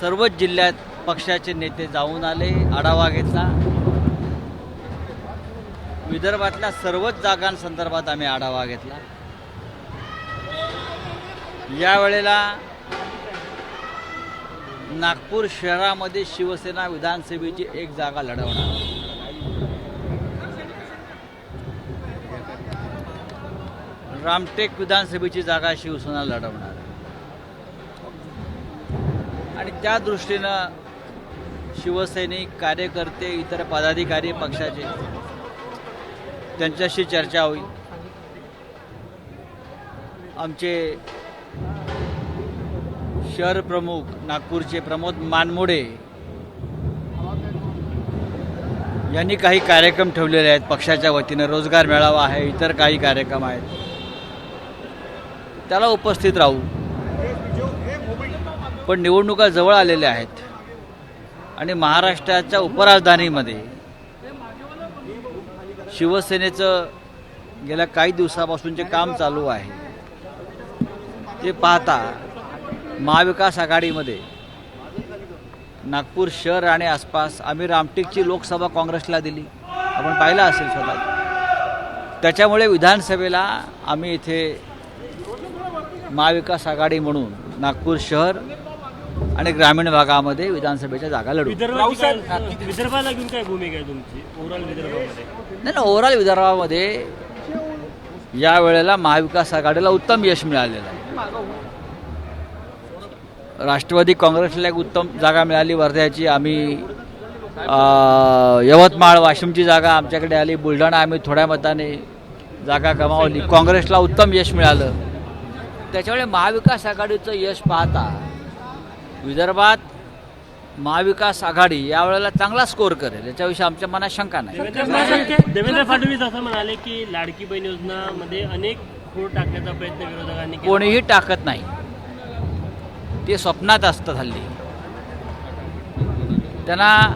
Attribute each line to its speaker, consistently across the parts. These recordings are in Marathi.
Speaker 1: सर्वच जिल्ह्यात पक्षाचे नेते जाऊन आले, आढावा घेतला। विदर्भातल्या सर्वच जागांसंदर्भात आम्ही आढावा घेतला। यावेळेला नागपूर शहरामध्ये शिवसेना विधानसभेची एक जागा लढवणार। रामटेक विधानसभेची जागा शिवसेना लढवणार आणि त्या दृष्टीनं शिवसैनिक, कार्यकर्ते, इतर पदाधिकारी पक्षाचे त्यांच्याशी चर्चा होईल। आमचे शहर प्रमुख नागपूरचे प्रमोद मानमोडे यांनी काही कार्यक्रम ठेवलेले आहेत पक्षाच्या वतीनं। रोजगार मेळावा आहे, इतर काही कार्यक्रम आहेत, त्याला उपस्थित राहू। पण निवडणुका जवळ आलेल्या आहेत आणि महाराष्ट्राच्या उपराजधानीमध्ये शिवसेनेचं गेल्या काही दिवसापासूनचे काम चालू आहे। ते पाहता महाविकास आघाडीमध्ये नागपूर शहर आणि आसपास आम्ही रामटेकची लोकसभा काँग्रेसला दिली, आपण पाहिलं असेल स्वतः। त्याच्यामुळे विधानसभेला आम्ही इथे महाविकास आघाडी म्हणून नागपूर शहर आणि ग्रामीण भागामध्ये विधानसभेच्या जागा लढू।
Speaker 2: विदर्भाला घेऊन काय भूमिका आहे तुमची ओव्हरऑल विदर्भामध्ये?
Speaker 1: नाही, ओव्हरऑल विदर्भामध्ये या वेळेला महाविकास आघाडीला उत्तम यश मिळालेलं आहे। राष्ट्रवादी काँग्रेसला एक उत्तम जागा मिळाली वर्ध्याची, आम्ही यवतमाळ, वाशिमची जागा आमच्याकडे आली, बुलढाणा आम्ही थोड्या मताने जागा गमावली, काँग्रेसला उत्तम यश मिळालं। त्याच्यामुळे महाविकास आघाडीचं यश पाहता विदर्भात महाविकास आघाडी यावेळेला चांगला स्कोअर करेल, याच्याविषयी आमच्या मनात शंका नाही।
Speaker 2: देवेंद्र फडणवीस असं म्हणाले की लाडकी बहीण योजनामध्ये अनेक खोड टाकण्याचा प्रयत्न विरोधकांनी केला।
Speaker 1: कोणीही टाकत नाही, ते स्वप्नात असतात हल्ली। त्यांना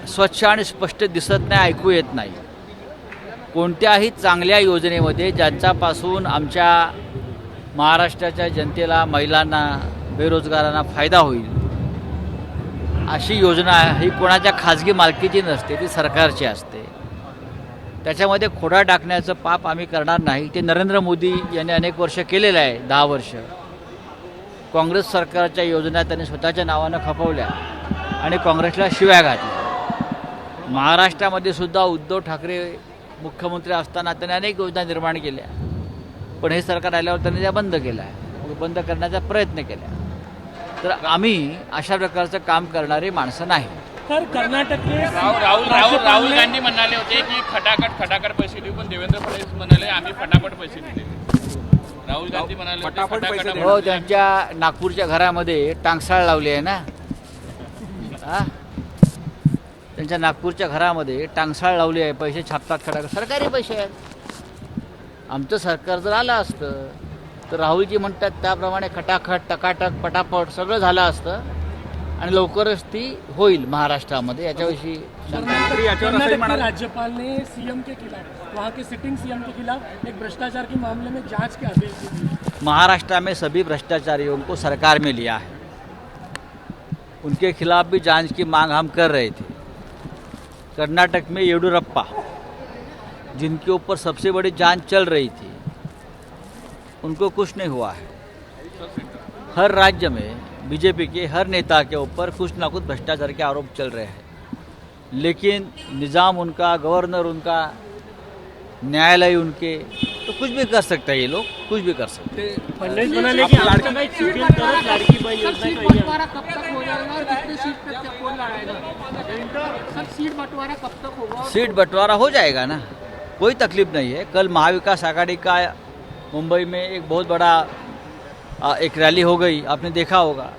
Speaker 1: स्वच्छ आणि स्पष्ट दिसत नाही, ऐकू येत नाही। कोणत्याही चांगल्या योजनेमध्ये ज्यांच्यापासून आमच्या महाराष्ट्राच्या जनतेला, महिलांना, बेरोजगारांना फायदा होईल अशी योजना ही कोणाच्या खाजगी मालकीची नसते, ती सरकारची असते। त्याच्यामध्ये खोडा टाकण्याचं पाप आम्ही करणार नाही। ते नरेंद्र मोदी यांनी अनेक वर्ष केलेलं आहे, 10 वर्ष। काँग्रेस सरकारच्या योजना त्यांनी स्वतःच्या नावानं खपवल्या आणि काँग्रेसला शिव्या घातल्या। महाराष्ट्रामध्ये सुद्धा उद्धव ठाकरे मुख्यमंत्री असताना त्यांनी अनेक योजना निर्माण केल्या, पण हे सरकार आल्यावर त्यांनी त्या बंद केल्या, बंद करण्याचा प्रयत्न केला। तर आम्ही अशा प्रकारचं काम करणारी माणसं नाही।
Speaker 2: तर कर्नाटकचे
Speaker 3: राहुल गांधी म्हणाले होते की खटाखट पैसे देऊ, पण देवेंद्र फडणवीस म्हणाले आम्ही फटाफट पैसे दिले। राहुल गांधी म्हणाले फटाफट
Speaker 1: हो, त्यांच्या नागपूरच्या घरामध्ये टांगसाळ लावली आहे ना। त्यांच्या नागपूरच्या घरामध्ये टांगसाळ लावली आहे, पैसे छापतात खटाखट, सरकारी पैसे आहेत। आमचं सरकार जर आलं असतं तर राहुलजी म्हणतात त्याप्रमाणे खटाखट, टकाटक, पटापट सगळं झालं असतं आणि लवकरच ती होईल महाराष्ट्रामध्ये, याच्याविषयी
Speaker 2: कर्नाटक राज्यपाल ने सीएम के खिलाफ, वहाँ के सिटिंग सीएम के खिलाफ एक भ्रष्टाचार के मामले में जांच के आदेश दिए।
Speaker 1: महाराष्ट्र में सभी भ्रष्टाचारियों को सरकार में लिया है, उनके खिलाफ भी जांच की मांग हम कर रहे थे। कर्नाटक में येडियुरप्पा, जिनके ऊपर सबसे बड़ी जांच चल रही थी, उनको कुछ नहीं हुआ है। हर राज्य में बीजेपी के हर नेता के ऊपर कुछ ना कुछ भ्रष्टाचार के आरोप चल रहे हैं, लेकिन निज़ाम उनका, गवर्नर उनका, न्यायालय उनके, तो कुछ भी कर सकते हैं ये लोग, कुछ भी कर सकते हैं।
Speaker 2: फडणवीस म्हणाले की आमचं काही चुकेल तरच लाडकी बहीण योजना
Speaker 4: बंटवारा कब तक हो जाएगा और कितने सीट पे कौन लड़ाएगा? सर, सीट बंटवारा कब तक होगा?
Speaker 1: सीट बंटवारा हो जाएगा ना, कोई तकलीफ नहीं है। कल महाविकास आघाड़ी का मुंबई में एक बहुत बड़ा एक रैली हो गई, आपने देखा होगा,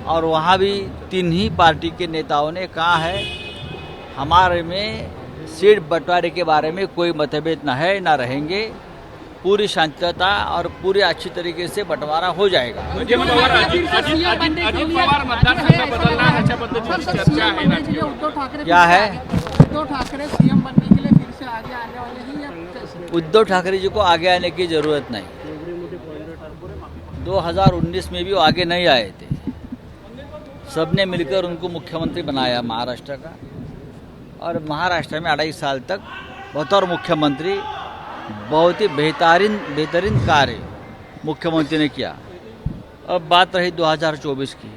Speaker 1: और वहाँ भी 3 ही पार्टी के नेताओं ने कहा है हमारे में सीट बंटवारे के बारे में कोई मतभेद ना है, ना रहेंगे, पूरी शांतता और पूरी अच्छी तरीके से बंटवारा हो जाएगा। क्या है?
Speaker 4: उद्धव ठाकरे सीएम बनने के लिए फिर से आगे आने वाले हैं या कैसे?
Speaker 1: उद्धव ठाकरे जी को आगे आने की ज़रूरत नहीं। 2019 में भी वो आगे नहीं आए थे। सबने मिलकर उनको मुख्यमंत्री बनाया महाराष्ट्र का, और महाराष्ट्र में 2.5 साल तक बतौर मुख्यमंत्री बहुत ही बेहतरीन कार्य मुख्यमंत्री ने किया। अब बात रही 2024 की,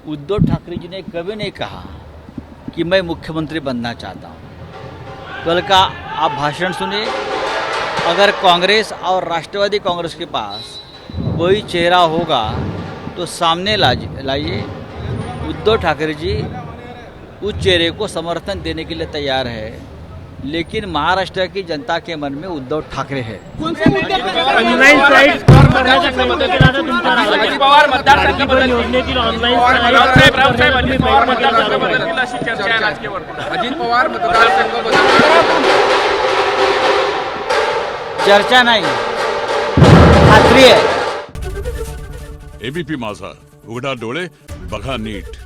Speaker 1: उद्धव ठाकरे जी ने कभी नहीं कहा कि मैं मुख्यमंत्री बनना चाहता हूँ। कल का आप भाषण सुनिए, अगर कांग्रेस और राष्ट्रवादी कांग्रेस के पास कोई चेहरा होगा तो सामने लाइए। उद्धव ठाकरे जी उस चेहरे को समर्थन देने के लिए तैयार है, लेकिन महाराष्ट्र की जनता के मन में उद्धव ठाकरे है।
Speaker 5: ऑनलाईन साईट करण्याचा प्रयत्न केला तर तुमचा
Speaker 3: अजित पवार मतदारसंघाबद्दल
Speaker 5: योजनेतील ऑनलाईन
Speaker 3: रावसाहेब अजित पवार मतदारसंघाबद्दल अशी चर्चा आहे राजकीय वर्तुळात.
Speaker 6: अजित पवार मतदारसंघ
Speaker 1: चर्चा नाही, खात्री आहे।
Speaker 7: एबीपी माझा, उघडा डोळे बघा नीट.